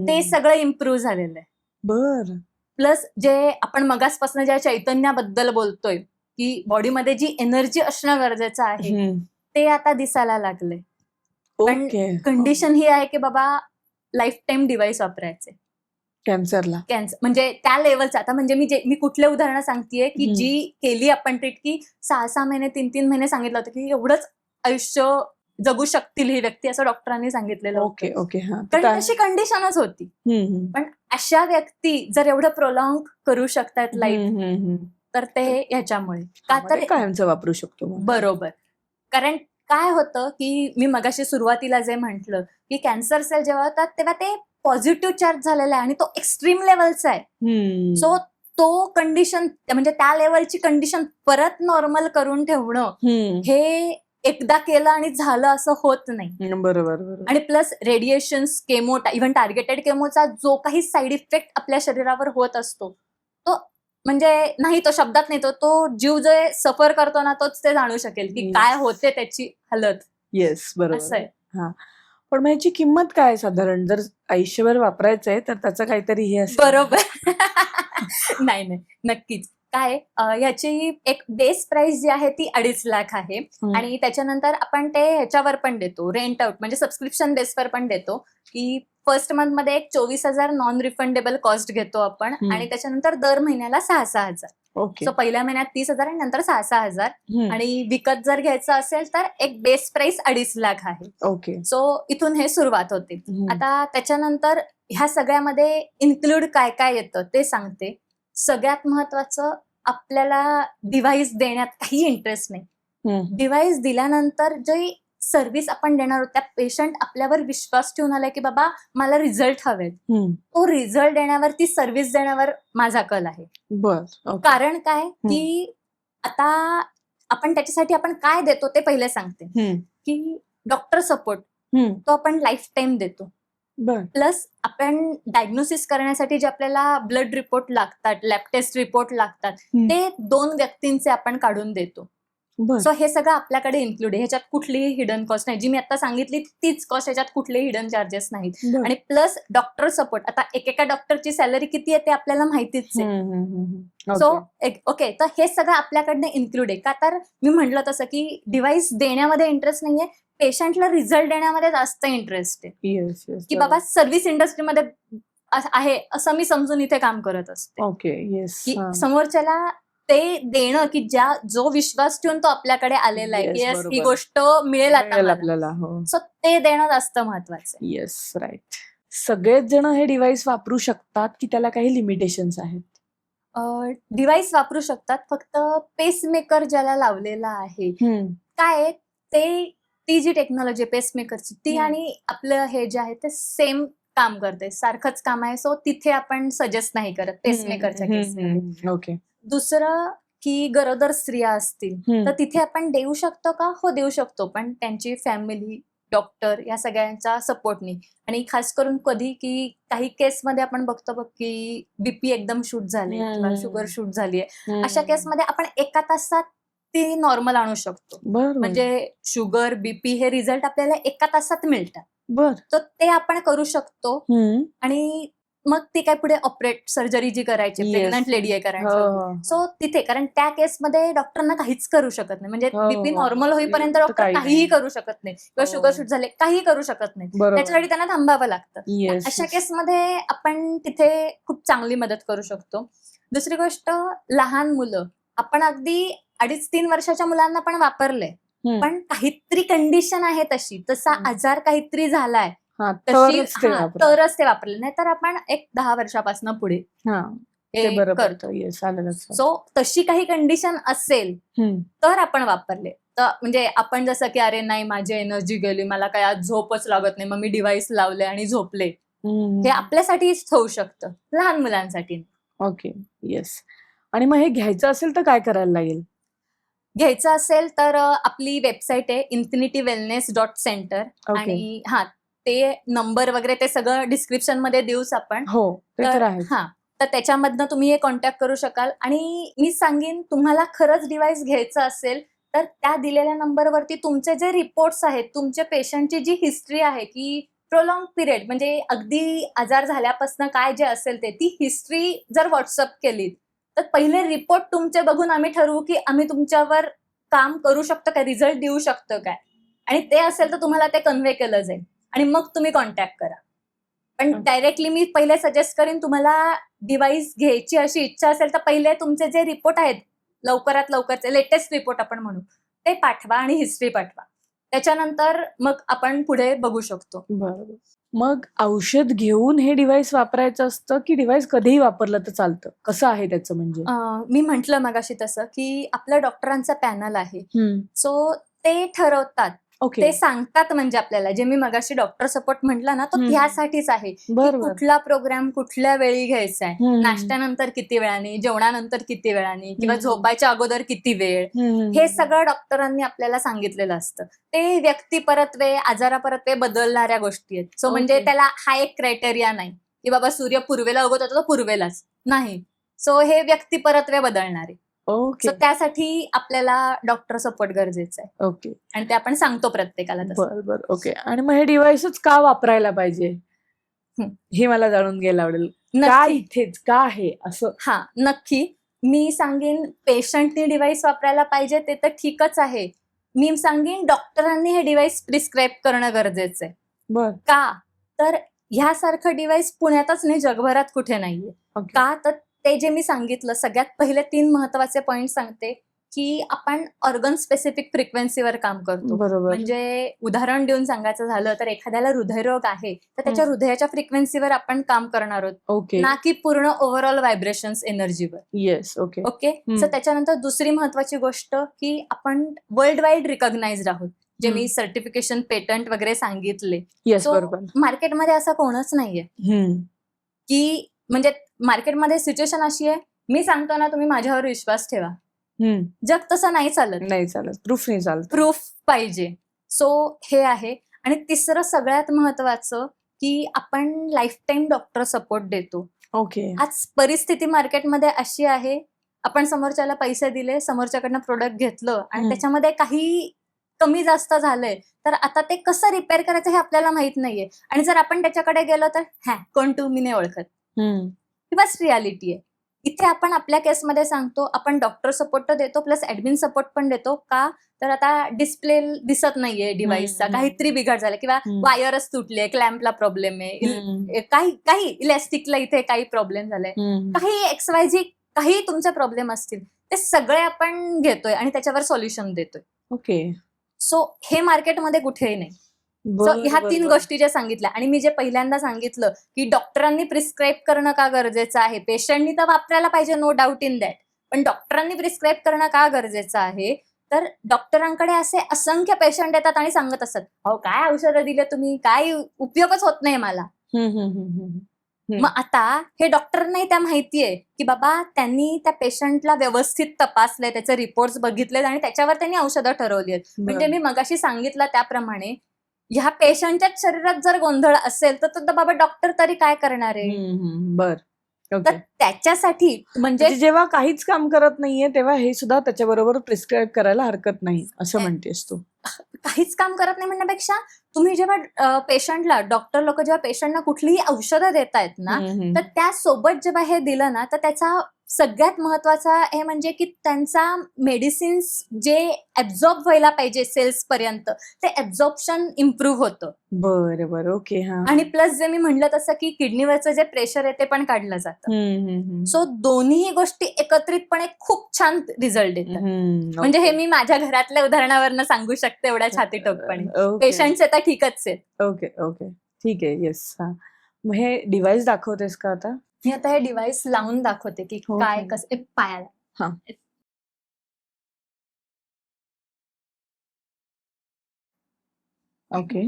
ते सगळं इम्प्रूव्ह झालेलं आहे. बर. प्लस जे आपण मगासपासून ज्या चैतन्याबद्दल बोलतोय, की बॉडीमध्ये जी एनर्जी असणं गरजेचं आहे, ते आता दिसायला लागले. पण ओके. कंडिशन ही आहे की बाबा लाईफ टाईम डिव्हाइस वापरायचे कॅन्सरला. कॅन्सर, म्हणजे त्या लेवलचं. आता म्हणजे मी कुठले उदाहरणं सांगतेय की जी केली आपण ट्रीट, की 6 महिने 3 महिने सांगितलं होतं की एवढंच आयुष्य जगू शकतील ही व्यक्ती, असं डॉक्टरांनी सांगितलेलं ओके होतं. ओके. कारण तशी कंडिशनच होती. पण अशा व्यक्ती जर एवढं प्रोलॉंग करू शकतात लाईफ, तर ते ह्याच्यामुळे का तर कायमचं वापरू शकतो. बरोबर. कारण काय होतं की मी मगाशी सुरुवातीला जे म्हटलं की कॅन्सर सेल जेव्हा होतात तेव्हा ते पॉझिटिव्ह चार्ज झालेला आहे आणि तो एक्स्ट्रीम लेवलचा आहे. सो तो कंडिशन, म्हणजे त्या लेवलची कंडिशन परत नॉर्मल करून ठेवणं, हे एकदा केलं आणि झालं असं होत नाही. बरोबर. आणि plus radiation, chemo, even targeted केमोचा जो काही साईड इफेक्ट आपल्या शरीरावर होत असतो, तो म्हणजे नाही, तो शब्दात नाही, तो जीव जे सफर करतो ना, तोच ते जाणू शकेल की काय होते त्याची हालत. येस, बरोबर. असं आहे. पण याची किंमत काय साधारण? जर आयुष्यभर वापरायचंय तर त्याचं काहीतरी हे असेल. बरोबर. नाही, नक्कीच. काय ह्याची एक बेस प्राइस जी आहे ती 2.5 लाख आहे. आणि त्याच्यानंतर आपण ते ह्याच्यावर पण देतो, रेंट आउट, म्हणजे सबस्क्रिप्शन बेसवर पण देतो, की फर्स्ट मंथ मध्ये एक 24,000 नॉन रिफंडेबल कॉस्ट घेतो आपण, आणि त्याच्यानंतर दर महिन्याला 6,000. ओके. सो पहिल्या महिन्यात 30,000 आणि नंतर 6,000. आणि विकत जर घ्यायचं असेल तर एक बेस प्राइस 2.5 लाख आहे. ओके. सो इथून हे सुरुवात होते. आता त्याच्यानंतर ह्या सगळ्यामध्ये इन्क्लूड काय काय येतं ते सांगते. सगळ्यात महत्वाचं, आपल्याला डिव्हाइस देण्यात काही इंटरेस्ट नाही. डिव्हाइस दिल्यानंतर जी सर्व्हिस आपण देणार आहोत, त्या पेशंट आपल्यावर विश्वास ठेवून आलाय की बाबा मला रिझल्ट हवेत, तो रिझल्ट देण्यावर, ती सर्व्हिस देण्यावर माझा कल आहे. बर. कारण काय की आता आपण त्याच्यासाठी आपण काय देतो ते पहिले सांगते, की डॉक्टर सपोर्ट तो आपण लाईफ टाइम देतो. बर प्लस आपण डायग्नोसिस करण्यासाठी जे आपल्याला ब्लड रिपोर्ट लागतात, लॅब टेस्ट रिपोर्ट लागतात, ते 2 व्यक्तींचे आपण काढून देतो. बर सो हे सगळं आपल्याकडे इन्क्लूड आहे. ह्याच्यात कुठलीही हिडन कॉस्ट नाही. जी मी आता सांगितली तीच कॉस्ट, ह्याच्यात कुठलेही हिडन चार्जेस नाहीत. बर आणि प्लस डॉक्टर सपोर्ट, आता एकेका डॉक्टरची सॅलरी किती आहे ते आपल्याला माहितीच आहे. सो ओके, तर हे सगळं आपल्याकडनं इन्क्लूड आहे. का तर मी म्हटलं तसं की डिव्हाइस देण्यामध्ये इंटरेस्ट नाहीये, पेशंटला रिझल्ट देण्यामध्ये जास्त इंटरेस्ट आहे. येस येस की बाबा सर्व्हिस इंडस्ट्रीमध्ये आहे असं मी समजून इथे काम करत असते. ओके येस की समोरच्याला ते देणं, की जो विश्वास ठेवून तो आपल्याकडे आलेला आहे, Yes, की बरोबर. ही गोष्ट मिळेल आता मिळेल मला. आपल्याला. हो सो ते देणं जास्त महत्वाचं आहे. Yes right. सगळेच जण हे डिव्हाइस वापरू शकतात की त्याला काही लिमिटेशन्स आहेत? डिव्हाइस वापरू शकतात, फक्त पेसमेकर ज्याला लावलेला आहे, काय आहे, ती जी टेक्नॉलॉजी पेसमेकरची ती आणि आपलं हे जे आहे ते सेम काम करते, सारखंच काम आहे. सो तिथे आपण सजेस्ट नाही करत पेसमेकरच्या केसमध्ये. ओके. दुसरं की गरोदर स्त्रिया असतील तर तिथे आपण देऊ शकतो का? हो, देऊ शकतो, पण त्यांची फॅमिली, डॉक्टर या सगळ्यांचा सपोर्टनी. आणि खास करून कधी की काही केसमध्ये आपण बघतो बघ की बीपी एकदम शूट झाले किंवा शुगर शूट झालीये, अशा केसमध्ये आपण एका तासात ती नॉर्मल आणू शकतो. म्हणजे शुगर, बीपी हे रिझल्ट आपल्याला एका तासात मिळतात. बर तर ते आपण करू शकतो. आणि मग ती काय पुढे ऑपरेट सर्जरी जी करायची, Yes. प्रेग्नंट लेडी आहे करायची, हो. सो तिथे, कारण त्या केसमध्ये डॉक्टरना काहीच करू शकत नाही. म्हणजे हो, बीपी हो. नॉर्मल होईपर्यंत तर डॉक्टर काही काहीही नाही. करू शकत नाही, किंवा हो. शुगर शूट झाले काहीही करू शकत नाही. बरोबर. त्याच्यासाठी त्यांना थांबावं लागतं. Yes, अशा yes. केसमध्ये आपण तिथे खूप चांगली मदत करू शकतो. दुसरी गोष्ट, लहान मुलं, आपण अगदी 2.5-3 वर्षाच्या मुलांना पण वापरले, पण काहीतरी कंडिशन आहे तशी, तसा आजार काहीतरी झालाय हा, तशी, तरच ते वापरा. तरच ते वापरले, नाही तर आपण एक 10 वर्षापासून पुढे हा, ते हे बरं करतो. पडतं. येस, आलं लक्षात. सो तशी काही कंडिशन असेल तर आपण वापरले. तर म्हणजे आपण जसं की अरे नाही, माझी एनर्जी गेली, मला काय आज झोपच लागत नाही, मग मी डिव्हाइस लावले आणि झोपले, हे आपल्यासाठीच होऊ शकतं, लहान मुलांसाठी. Okay yes. आणि मग हे घ्यायचं असेल तर काय करायला लागेल? घ्यायचं असेल तर आपली वेबसाईट आहे infinityWellness.center. आणि हा, ते नंबर वगैरे ते सगळं डिस्क्रिप्शन मध्ये देऊच आपण. हो, ते तर आहे. हा, तर त्याच्यामधनं तुम्ही हे कॉन्टॅक्ट करू शकाल. आणि मी सांगेन, तुम्हाला खरंच डिव्हाइस घ्यायचं असेल तर त्या दिलेल्या नंबरवरती तुमचे जे रिपोर्ट्स आहेत, तुमच्या पेशंटची जी हिस्ट्री आहे, की प्रोलॉंग पिरियड, म्हणजे अगदी आजार झाल्यापासून काय जे असेल ते, ती हिस्ट्री जर व्हॉट्सअप केली तर पहिले रिपोर्ट तुमचे बघून आम्ही ठरवू की आम्ही तुमच्यावर काम करू शकतो काय, रिझल्ट देऊ शकतो काय. आणि ते असेल तर तुम्हाला ते कन्व्हे केलं जाईल आणि मग तुम्ही कॉन्टॅक्ट करा. पण डायरेक्टली मी पहिले सजेस्ट करेन, तुम्हाला डिव्हाइस घ्यायची अशी इच्छा असेल तर पहिले तुमचे जे रिपोर्ट आहेत, लवकरात लवकरचे लेटेस्ट रिपोर्ट आपण म्हणू, ते पाठवा आणि हिस्ट्री पाठवा. त्याच्यानंतर मग आपण पुढे बघू शकतो. बरोबर. मग औषध घेऊन हे डिव्हाइस वापरायचं असतं की डिव्हाइस कधीही वापरलं तर चालतं? कसं आहे त्याचं म्हणजे? मी म्हंटल मगाशी तसं की आपल्या डॉक्टरांचा पॅनल आहे, सो ते ठरवतात, ते सांगतात. म्हणजे आपल्याला जे मी मगाशी डॉक्टर सपोर्ट म्हटलं ना, तो त्यासाठीच आहे की कुठला प्रोग्राम कुठल्या वेळी घ्यायचा आहे, नाश्त्यानंतर किती वेळाने, जेवणानंतर किती वेळाने, किंवा झोपायच्या अगोदर किती वेळ, हे सगळं डॉक्टरांनी आपल्याला सांगितलेलं असतं. ते व्यक्तिपरत्वे, आजारापरत्वे बदलणाऱ्या गोष्टी आहेत. सो म्हणजे त्याला हा एक क्रायटेरिया नाही की बाबा सूर्य पूर्वेला उगवत होता तो पूर्वेलाच नाही. सो हे व्यक्तिपरत्वे बदलणारे. सो त्यासाठी आपल्याला डॉक्टर सपोर्ट गरजेचं आहे. ओके. आणि ते आपण सांगतो प्रत्येकाला तसं. बरोबर. ओके. आणि मग हे डिव्हाइसच का वापरायला पाहिजे हे मला जाणून घ्यायला आवडेल. का इथेच, का आहे असं? हा, नक्की. मी सांगेन पेशंटनी डिव्हाइस वापरायला पाहिजे ते तर ठीकच आहे. मी सांगेन डॉक्टरांनी हे डिव्हाइस प्रिस्क्राईब करणं गरजेचं आहे. बर. का तर ह्यासारखं डिव्हाइस पुण्यातच नाही, जगभरात कुठे नाहीये. का तर ते जे मी सांगितलं, सगळ्यात पहिले 3 महत्वाचे पॉइंट सांगते की आपण ऑर्गन स्पेसिफिक फ्रिक्वेन्सीवर काम करतो. म्हणजे उदाहरण देऊन सांगायचं झालं तर एखाद्याला हृदयरोग आहे तर त्याच्या हृदयाच्या फ्रिक्वेन्सीवर आपण काम करणार आहोत, ना की पूर्ण ओव्हरऑल व्हायब्रेशन्स एनर्जीवर. येस. ओके. ओके. सो त्याच्यानंतर दुसरी महत्वाची गोष्ट की आपण वर्ल्ड वाईड रिकॉग्नाइज्ड आहोत. जे मी सर्टिफिकेशन, पेटंट वगैरे सांगितले, मार्केटमध्ये असं कोणच नाहीये की, म्हणजे मार्केटमध्ये सिच्युएशन अशी आहे, मी सांगतो ना, तुम्ही माझ्यावर विश्वास ठेवा, जग तसं नाही चालत, नाही चालत, प्रूफ नाही चालत. प्रूफ पाहिजे. सो हे आहे. आणि तिसरं सगळ्यात महत्वाचं की आपण लाईफ टाईम डॉक्टर सपोर्ट देतो. ओके. आज परिस्थिती मार्केटमध्ये अशी आहे, आपण समोरच्याला पैसे दिले, समोरच्याकडनं प्रोडक्ट घेतलं आणि त्याच्यामध्ये काही कमी जास्त झालंय, तर आता ते कसं रिपेअर करायचं हे आपल्याला माहित नाहीये. आणि जर आपण त्याच्याकडे गेलो तर कोण तू, मी नाही ओळखत. ही बस रियालिटी आहे. इथे आपण आपल्या केसमध्ये सांगतो, आपण डॉक्टर सपोर्ट तर देतो, प्लस ऍडमिन सपोर्ट पण देतो. का तर आता डिस्प्ले दिसत नाहीये डिव्हाइसचा, काहीतरी बिघाड झाला किंवा वायरच तुटले, क्लॅम्पला प्रॉब्लेम आहे, काही इलॅस्टिकला इथे काही प्रॉब्लेम झालाय, काही XYZ काही तुमचे प्रॉब्लेम असतील, ते सगळे आपण घेतोय आणि त्याच्यावर सोल्युशन देतोय. ओके. सो हे मार्केटमध्ये कुठेही नाही. सो ह्या 3 गोष्टी ज्या सांगितल्या, आणि मी जे पहिल्यांदा सांगितलं की डॉक्टरांनी प्रिस्क्राईब करणं का गरजेचं आहे, पेशंटनी तर वापरायला पाहिजे, नो डाऊट इन दॅट, पण डॉक्टरांनी प्रिस्क्राईब करणं का गरजेचं आहे, तर डॉक्टरांकडे असे असंख्य पेशंट येतात आणि सांगत असतात, अहो काय औषधं दिले तुम्ही, काय उपयोगच होत नाही मला. मग आता हे डॉक्टरांनाही त्या माहितीये की बाबा त्यांनी त्या पेशंटला व्यवस्थित तपासलंय, त्याचे रिपोर्ट्स बघितलेत आणि त्याच्यावर त्यांनी औषधं ठरवली आहेत. म्हणजे मी मगाशी सांगितलं त्याप्रमाणे ह्या पेशंटच्याच शरीरात जर गोंधळ असेल तर बाबा डॉक्टर तरी काय करणार आहे. बर. तर त्याच्यासाठी म्हणजे जेव्हा काहीच काम करत नाहीये तेव्हा हे सुद्धा त्याच्याबरोबर प्रिस्क्राईब करायला हरकत नाही असं म्हणतेस तू. काहीच काम करत नाही म्हणण्यापेक्षा तुम्ही जेव्हा पेशंटला, डॉक्टर लोक जेव्हा पेशंटला कुठलीही औषधं देतायत ना, तर त्यासोबत जेव्हा हे दिलं ना, तर त्याचा सगळ्यात महत्वाचा हे म्हणजे की त्यांचा मेडिसिन्स जे ऍब्झॉर्ब व्हायला पाहिजे सेल्स पर्यंत, ते ऍब्झॉर्प्शन इम्प्रूव्ह होतं. बरं. ओके. आणि प्लस जे मी म्हणलं तसं की किडनीवरचं जे प्रेशर आहे ते पण काढलं जातं. सो दोन्ही गोष्टी एकत्रितपणे खूप छान रिझल्ट देतात. म्हणजे हे मी माझ्या घरातल्या उदाहरणावरनं सांगू शकते एवढ्या छातीटोकपणे. पेशंट्स आता ठीकच आहेत. ओके. ठीक आहे. येस. मग हे डिव्हाइस दाखवतेस का आता? मी आता हे डिव्हाइस लावून दाखवते की काय कसं पायाला. ओके.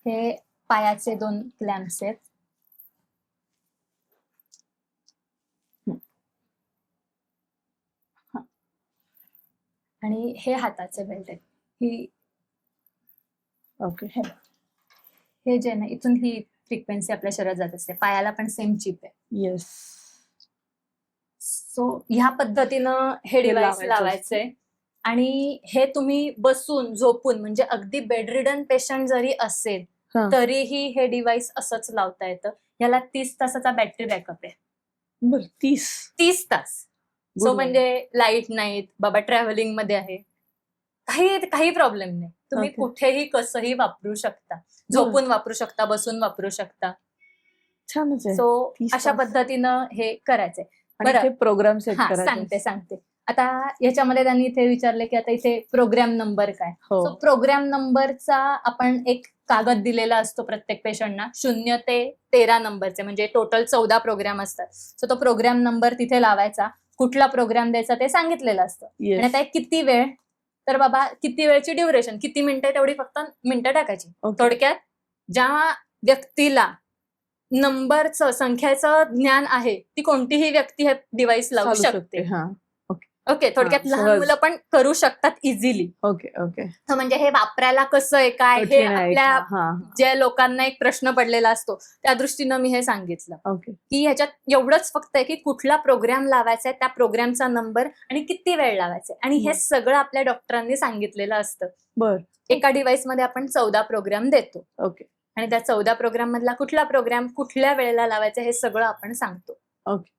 हे पायाचे 2 क्लॅम्प्स आहेत. आणि हे हाताचे बेल्ट आहेत. ही ओके. हे जे ना, इथून ही फ्रिक्वेन्सी आपल्या शरीरात जात असते. पायाला पण सेम चिप आहे. येस. सो ह्या पद्धतीनं हे डिव्हाइस लावायचंय. आणि हे तुम्ही बसून झोपून, म्हणजे अगदी बेडरिडन पेशंट जरी असेल तरीही हे डिव्हाइस असंच लावता येतं. याला 30 तासाचा बॅटरी बॅकअप आहे. बरं. 30 तास. सो म्हणजे लाईट नाहीत बाबा, ट्रॅव्हलिंग मध्ये आहे, काही प्रॉब्लेम नाही. तुम्ही कुठेही कसंही वापरू शकता, झोपून वापरू शकता, बसून वापरू शकता. छानच आहे. सो अशा पद्धतीनं हे करायचंय. बरं, प्रोग्राम सेट करायचा. सांगते. आता याच्यामध्ये त्यांनी इथे विचारले की आता इथे प्रोग्राम नंबर काय. सो प्रोग्राम नंबरचा आपण एक कागद दिलेला असतो प्रत्येक पेशंटना, 0 ते 13 नंबरचे, म्हणजे टोटल 14 प्रोग्राम असतात. सो तो प्रोग्राम नंबर तिथे लावायचा, कुठला प्रोग्राम द्यायचा ते सांगितलेलं असतं. आणि आता किती वेळ, तर बाबा किती वेळची ड्युरेशन, किती मिनिटं, तेवढी फक्त मिनिटं टाकायची. थोडक्यात ज्या व्यक्तीला नंबरचं, संख्याचं ज्ञान आहे, ती कोणतीही व्यक्ती हे डिव्हाइस लावू शकते. ओके. थोडक्यात लहान मुलं पण करू शकतात इझिली. ओके. म्हणजे हे वापरायला कसं आहे, काय, हे आपल्या ज्या लोकांना एक प्रश्न पडलेला असतो त्या दृष्टीनं मी हे सांगितलं की ह्याच्यात एवढंच फक्त आहे की कुठला प्रोग्राम लावायचा आहे, त्या प्रोग्रामचा नंबर आणि किती वेळ लावायचा आहे, आणि हे सगळं आपल्या डॉक्टरांनी सांगितलेलं असतं. बरं. एका डिव्हाइस मध्ये आपण 14 प्रोग्राम देतो. ओके. आणि त्या 14 प्रोग्राम मधला कुठला प्रोग्राम कुठल्या वेळेला लावायचा हे सगळं आपण सांगतो. ओके.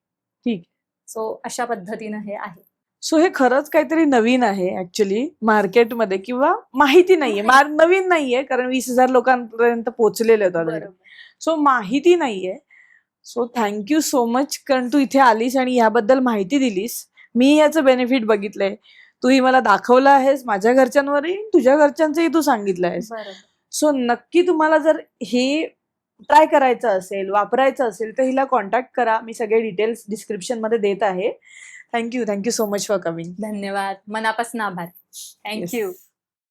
ठीक. सो अशा पद्धतीनं हे आहे. सो हे खरंच काहीतरी नवीन आहे ऍक्च्युली मार्केटमध्ये, किंवा माहिती नाहीये, नवीन नाहीये, कारण 20,000 लोकांपर्यंत पोहोचलेले होतात. सो माहिती नाहीये. सो थँक्यू सो मच, कारण तू इथे आलीस आणि याबद्दल माहिती दिलीस. मी याचं बेनिफिट बघितलंय, तूही मला दाखवलं आहेस, माझ्या घरच्यांवरही, तुझ्या घरच्यांचंही तू सांगितलं आहेस. सो नक्की तुम्हाला जर हे ट्राय करायचं असेल, वापरायचं असेल, तर हिला कॉन्टॅक्ट करा. मी सगळे डिटेल्स डिस्क्रिप्शन मध्ये देत आहे. Thank you so much for coming. धन्यवाद, मनापासून आभार. थँक्यू.